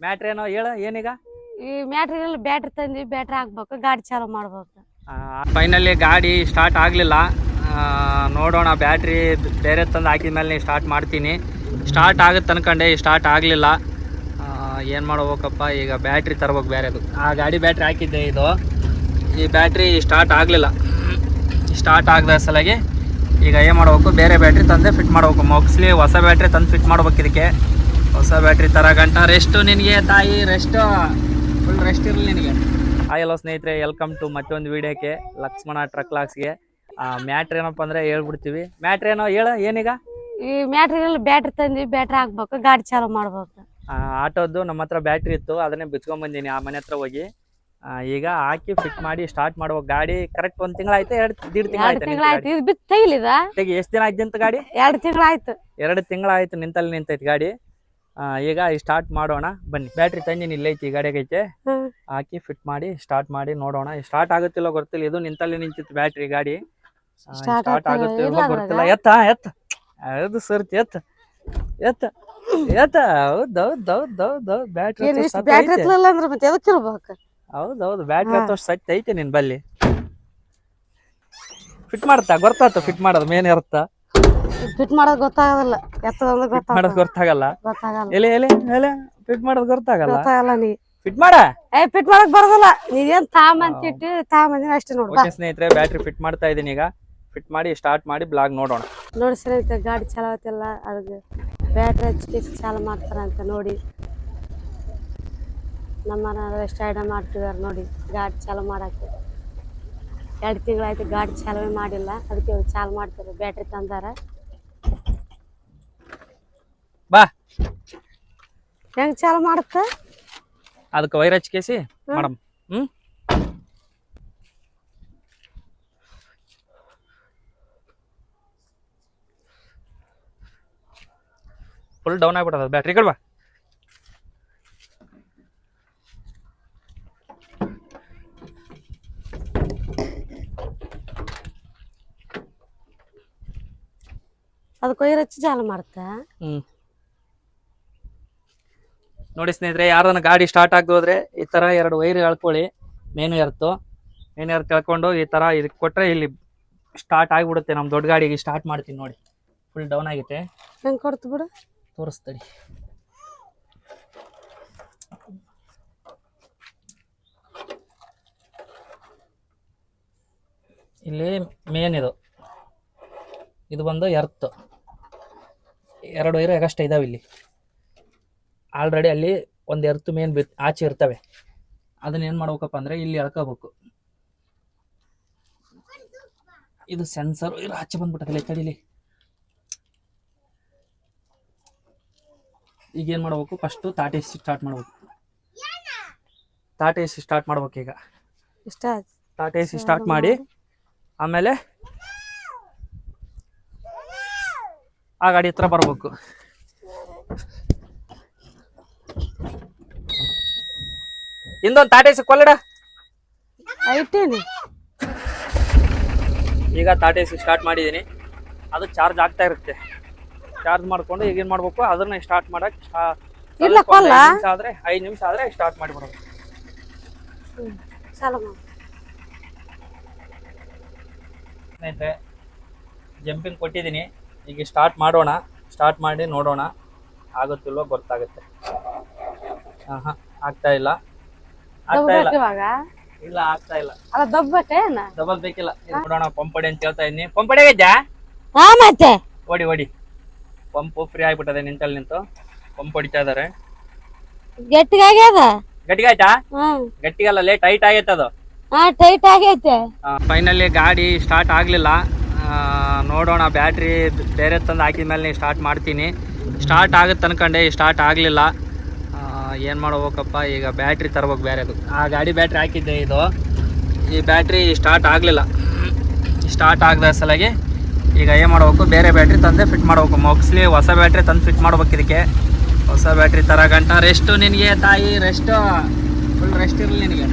Matter ಏನೋ ಹೇಳ ಏನೀಗ. ಈ ಮ್ಯಾಟ್ರಿಯಲ್ಲಿ ಬ್ಯಾಟ್ರಿ ತಂದಿ, ಬ್ಯಾಟ್ರಿ ಹಾಕ್ಬೇಕು, ಗಾಡಿ ಚಾಲು ಮಾಡ್ಬೇಕು. ಫೈನಲಿ ಗಾಡಿ ಸ್ಟಾರ್ಟ್ ಆಗಲಿಲ್ಲ. ನೋಡೋಣ, ಬ್ಯಾಟ್ರಿ ಬೇರೆ ತಂದು ಹಾಕಿದ ಮೇಲೆ ಸ್ಟಾರ್ಟ್ ಮಾಡ್ತೀನಿ. ಸ್ಟಾರ್ಟ್ ಆಗುತ್ತೆ ಅನ್ಕೊಂಡೆ, ಸ್ಟಾರ್ಟ್ ಆಗಲಿಲ್ಲ. ಏನು ಮಾಡ್ಬೇಕಪ್ಪ ಈಗ, ಬ್ಯಾಟ್ರಿ ತರ್ಬೇಕು ಬೇರೆದು. ಆ ಗಾಡಿ ಬ್ಯಾಟ್ರಿ ಹಾಕಿದ್ದೆ, ಇದು ಈ ಬ್ಯಾಟ್ರಿ ಸ್ಟಾರ್ಟ್ ಆಗಲಿಲ್ಲ. ಸ್ಟಾರ್ಟ್ ಆಗದ ಸಲಗೆ ಈಗ ಏನು ಮಾಡ್ಬೇಕು, ಬೇರೆ ಬ್ಯಾಟ್ರಿ ತಂದೆ ಫಿಟ್ ಮಾಡ್ಬೇಕು. ಮೋಕ್ಸ್ಲಿ ಹೊಸ ಬ್ಯಾಟ್ರಿ ತಂದು ಫಿಟ್ ಮಾಡ್ಬೇಕು. ಇದಕ್ಕೆ ಹೊಸ ಬ್ಯಾಟ್ರಿ ತರ ಗಂಟ ರೆಸ್ಟು ನಿನಗೆ ತಾಯಿ, ರೆಸ್ಟು, ಫುಲ್ ರೆಸ್ಟ್ ಇರಲಿ ನಿನಗೆ. ಹಾಯ್ ಹಲೋ ಸ್ನೇಹಿತರೆ, ವೆಲ್ಕಮ್ ಟು ಮತ್ತೊಂದು ವಿಡಿಯೋಕ್ಕೆ, ಲಕ್ಷ್ಮಣ ಟ್ರಕ್ ಲಾಕ್ಸ್ಗೆ. ಮ್ಯಾಟ್ರ್ ಏನಪ್ಪ ಅಂದರೆ ಹೇಳ್ಬಿಡ್ತೀವಿ. ಮ್ಯಾಟ್ರ್ ಏನೋ ಹೇಳ ಏನೀಗ. ಈ ಮ್ಯಾಟ್ರಿಯಲ್ಲಿ ಬ್ಯಾಟ್ರಿ ತಂದಿ, ಬ್ಯಾಟ್ರಿ ಹಾಕ್ಬೇಕು, ಗಾಡಿ ಚಾಲು ಮಾಡ್ಬೇಕು. ಆಟೋದ್ದು ನಮ್ಮ ಹತ್ರ ಬ್ಯಾಟ್ರಿ ಇತ್ತು, ಅದನ್ನೇ ಬಿಚ್ಕೊಂಡ್ಬಂದೀನಿ ಆ ಮನೆ ಹತ್ರ ಹೋಗಿ. ಈಗ ಹಾಕಿ ಫಿಟ್ ಮಾಡಿ ಸ್ಟಾರ್ಟ್ ಮಾಡ್ಬೇಕು. ಗಾಡಿ ಕರೆಕ್ಟ್ 1 ತಿಂಗಳಾಯ್ತು, 2 ತಿಂಗಳಾಯ್ತು. ಇದು ಬಿತ್ತು ತೆಗಿಲಿದ ಎಷ್ಟು ದಿನ ಆಯ್ತು ಅಂತ ಗಾಡಿ? 2 ತಿಂಗಳಾಯ್ತು. 2 ತಿಂಗಳಾಯ್ತು ನಿಂತೈತಿ ಗಾಡಿ. ಈಗ ಸ್ಟಾರ್ಟ್ ಮಾಡೋಣ ಬನ್ನಿ. ಬ್ಯಾಟ್ರಿ ತಂದಿನಿ, ಇಲ್ಲ ಐತಿ ಗಾಡಿಗೆ ಐತೆ. ಹಾಕಿ ಫಿಟ್ ಮಾಡಿ ಸ್ಟಾರ್ಟ್ ಮಾಡಿ ನೋಡೋಣ. ಸ್ಟಾರ್ಟ್ ಆಗುತ್ತಿಲ್ಲ ಗೊತ್ತಿಲ್ಲ, ಇದು ನಿಂತಲ್ಲಿ ನಿಂತಿತ್ತು ಬ್ಯಾಟ್ರಿ ಗಾಡಿ. ಸ್ಟಾರ್ಟ್ ಆಗುತ್ತಿಲ್ಲ ಗೊತ್ತಿಲ್ಲ. ಎತ್ತ ಅದು ಸರ್ತಿ ಎತ್ತ ಎತ್ತ ಎತ್ತ. ಹೌದೌದೌದೌದೌದು, ಬ್ಯಾಟ್ರಿ ಹೌದೌದು, ಬ್ಯಾಟ್ರಿ ಹತ್ತು ಸತ್ಯ ಐತೆ ನಿನ್ ಬಲ್ಲಿ. ಫಿಟ್ ಮಾಡ್ತಾ ಗೊತ್ತಾಯ್ತು, ಫಿಟ್ ಮಾಡೋದು ಮೇನ್ ಇರುತ್ತಾ? ಫಿಟ್ ಮಾಡೋದು ಗೊತ್ತಾಗಲ್ಲ, ಗೊತ್ತಾಗಲ್ಲ. ಎಲೆ ಎಲೆ ಎಲೆ ಫಿಟ್ ಮಾಡೋದು ಗೊತ್ತಾಗಲ್ಲ. ನೀ ಫಿಟ್ ಮಾಡ ಫಿಟ್ ಮಾಡಕ್ ಬರೋದಿಲ್ಲ. ನೀವೇನ್ ತಾಮಂತಿಟ್ಟು ತಾಮಂದಿನ ಅಷ್ಟೇ ನೋಡ್ಬಾ. ಸ್ನೇಹಿತರೆ, ಬ್ಯಾಟ್ರಿ ಫಿಟ್ ಮಾಡ್ತಾ ಇದೀನಿ. ಈಗ ಫಿಟ್ ಮಾಡಿ ಸ್ಟಾರ್ಟ್ ಮಾಡಿ ಬ್ಲಾಗ್ ನೋಡೋಣ. ನೋಡಿ ಸ್ನೇಹಿತರೆ, ಗಾಡಿ ಚಾಲು ಆಯ್ತಿಲ್ಲ, ಅದಕ್ಕೆ ಬ್ಯಾಟ್ರಿ ಹಚ್ಚಿ ಚಾಲು ಮಾಡ್ತಾರಂತ ನೋಡಿ. ನಮ್ಮನ ಎಷ್ಟು ಐಡಿಯಾ ಮಾಡ್ತಿದಾರೆ ನೋಡಿ ಗಾಡಿ ಚಾಲು ಮಾಡಕ್ಕೆ. 2 ತಿಂಗಳಾಯ್ತು ಗಾಡಿ ಚಾಲುವೆ ಮಾಡಿಲ್ಲ, ಅದಕ್ಕೆ ಚಾಲು ಮಾಡ್ತಾರೆ. ಬ್ಯಾಟ್ರಿ ತಂದಾರ. ಬಾ, ಹೆಂಗ್ ಚಾಲು ಮಾಡುತ್ತ? ಅದಕ್ಕೆ ವೈರ್ ಹಚ್ಕೇಸಿ ಮಾಡಮ್. ಫುಲ್ ಡೌನ್ ಆಗ್ಬಿಟ್ಟದ ಬ್ಯಾಟ್ರಿ. ಕಡ್ಬಾ, ಅದಕ್ಕೆ ವೈರ್ ಹಚ್ಚಿ ಚಾಲು ಮಾಡುತ್ತ. ನೋಡಿ ಸ್ನೇಹಿತರೆ, ಯಾರನ್ನ ಗಾಡಿ ಸ್ಟಾರ್ಟ್ ಹೋದ್ರೆ ಈ ತರ 2 ವೈರ್ ಎಳ್ಕೊಳ್ಳಿ. ಮೇನ್ ಎರ್ತ್ ಎಳ್ಕೊಂಡು ಈ ತರ ಇದಕ್ಕೆ ಕೊಟ್ರೆ ಇಲ್ಲಿ ಸ್ಟಾರ್ಟ್ ಆಗಿಬಿಡುತ್ತೆ. ನಮ್ಮ ದೊಡ್ಡ ಗಾಡಿಗೆ ಸ್ಟಾರ್ಟ್ ಮಾಡ್ತೀನಿ ನೋಡಿ. ಫುಲ್ ಡೌನ್ ಆಗೈತೆ. ಹೆಂಗ್ ಕೊಡ್ತು ಬಿಡು, ತೋರಿಸ್ತೀವಿ. ಇಲ್ಲಿ ಮೇನ್ ಇದು ಬಂದು ಎರ್ತ್. 2 ವೈರ್ ಅಗಷ್ಟ ಇದಾವೆ ಇಲ್ಲಿ. ಆಲ್ರೆಡಿ ಅಲ್ಲಿ ಒಂದು ಎರ್ತ್ ಮೇನ್ ಆಚೆ ಇರ್ತವೆ. ಅದನ್ನ ಏನು ಮಾಡ್ಬೇಕಪ್ಪ ಅಂದರೆ ಇಲ್ಲಿ ಎಳ್ಕೋಬೇಕು. ಇದು ಸೆನ್ಸರ್ ಆಚೆ ಬಂದ್ಬಿಟ್ಟಲ್ಲ, ತಡಿಲಿ. ಈಗ ಏನು ಮಾಡ್ಬೇಕು, ಫಸ್ಟು ತಾಟೇಸಿ ಸ್ಟಾರ್ಟ್ ಮಾಡ್ಬೇಕು. ತಾಟೇಸಿ ಸ್ಟಾರ್ಟ್ ಮಾಡ್ಬೇಕು. ಈಗ ತಾಟೇಸಿ ಸ್ಟಾರ್ಟ್ ಮಾಡಿ ಆಮೇಲೆ ಆ ಗಾಡಿ ಹತ್ರ ಬರ್ಬೇಕು. ಇಂದೊಂದು ತಾಟೇಸಿ ಕೊಲ್ಲಡ ಐಟೇನಿ. ಈಗ ತಾಟೇಸಿ ಸ್ಟಾರ್ಟ್ ಮಾಡಿದ್ದೀನಿ. ಅದು ಚಾರ್ಜ್ ಆಗ್ತಾ ಇರುತ್ತೆ. ಚಾರ್ಜ್ ಮಾಡ್ಕೊಂಡು ಈಗ ಏನು ಮಾಡ್ಬೇಕು, ಅದನ್ನ ಸ್ಟಾರ್ಟ್ ಮಾಡಕ್ 5 ನಿಮಿಷ ಆದ್ರೆ ಸ್ಟಾರ್ಟ್ ಮಾಡಿಬಿಡೋದು. ಸ್ನೇಹಿತರೆ, ಜಂಪಿಂಗ್ ಕೊಟ್ಟಿದ್ದೀನಿ. ಈಗ ಸ್ಟಾರ್ಟ್ ಮಾಡೋಣ. ಸ್ಟಾರ್ಟ್ ಮಾಡಿ ನೋಡೋಣ ಆಗುತ್ತಿಲ್ವೋ ಗೊತ್ತಾಗುತ್ತೆ. ಆಗ್ತಾ ಇಲ್ಲ. ಇಲ್ಲ ಆಗ್ತಾ ಇಲ್ಲ. ದಬ್ಬಲ್ ಬೇಕಿಲ್ಲ. ನೋಡೋಣ. ಪಂಪಡಿ ಅಂತ ಹೇಳ್ತಾ ಇದೀನಿ. ಪಂಪಡಿ ಆಗೈತಾ? ಮತ್ತೆ ಓಡಿ ಪಂಪು ಫ್ರೀ ಆಗ್ಬಿಟ್ಟದೆ. ನಿಂತು ಪಂಪ್ ಹೊಡಿತಾ ಇದಾರೆ. ಗಟ್ಟಿಗಾಯ್ತಾ? ಗಟ್ಟಿಗಲ್ಲ, ಟೈಟ್ ಆಗೈತೆ ಅದು. ಟೈಟ್ ಆಗೈತೆ. ಫೈನಲಿ ಗಾಡಿ ಸ್ಟಾರ್ಟ್ ಆಗ್ಲಿಲ್ಲ. ನೋಡೋಣ, ಬ್ಯಾಟ್ರಿ ಬೇರೆ ತಂದು ಹಾಕಿದ ಮೇಲೆ ಸ್ಟಾರ್ಟ್ ಮಾಡ್ತೀನಿ. ಸ್ಟಾರ್ಟ್ ಆಗುತ್ತೆ ಅನ್ಕೊಂಡೆ, ಸ್ಟಾರ್ಟ್ ಆಗಲಿಲ್ಲ. ಏನು ಮಾಡ್ಬೇಕಪ್ಪ ಈಗ, ಬ್ಯಾಟ್ರಿ ತರ್ಬೇಕು ಬೇರೆದು. ಆ ಗಾಡಿ ಬ್ಯಾಟ್ರಿ ಹಾಕಿದ್ದೆ, ಇದು ಈ ಬ್ಯಾಟ್ರಿ ಸ್ಟಾರ್ಟ್ ಆಗಲಿಲ್ಲ. ಸ್ಟಾರ್ಟ್ ಆಗದ ಸಲಗೆ ಈಗ ಏನು ಮಾಡ್ಬೇಕು, ಬೇರೆ ಬ್ಯಾಟ್ರಿ ತಂದೆ ಫಿಟ್ ಮಾಡ್ಬೇಕು. ಮೋಕ್ಸ್ಲಿ ಹೊಸ ಬ್ಯಾಟ್ರಿ ತಂದು ಫಿಟ್ ಮಾಡ್ಬೇಕು. ಇದಕ್ಕೆ ಹೊಸ ಬ್ಯಾಟ್ರಿ ತರ ಗಂಟ ರೆಸ್ಟು ನಿನಗೆ ತಾಯಿ, ರೆಸ್ಟು, ಫುಲ್ ರೆಸ್ಟ್ ಇರಲಿ ನಿನಗೆ.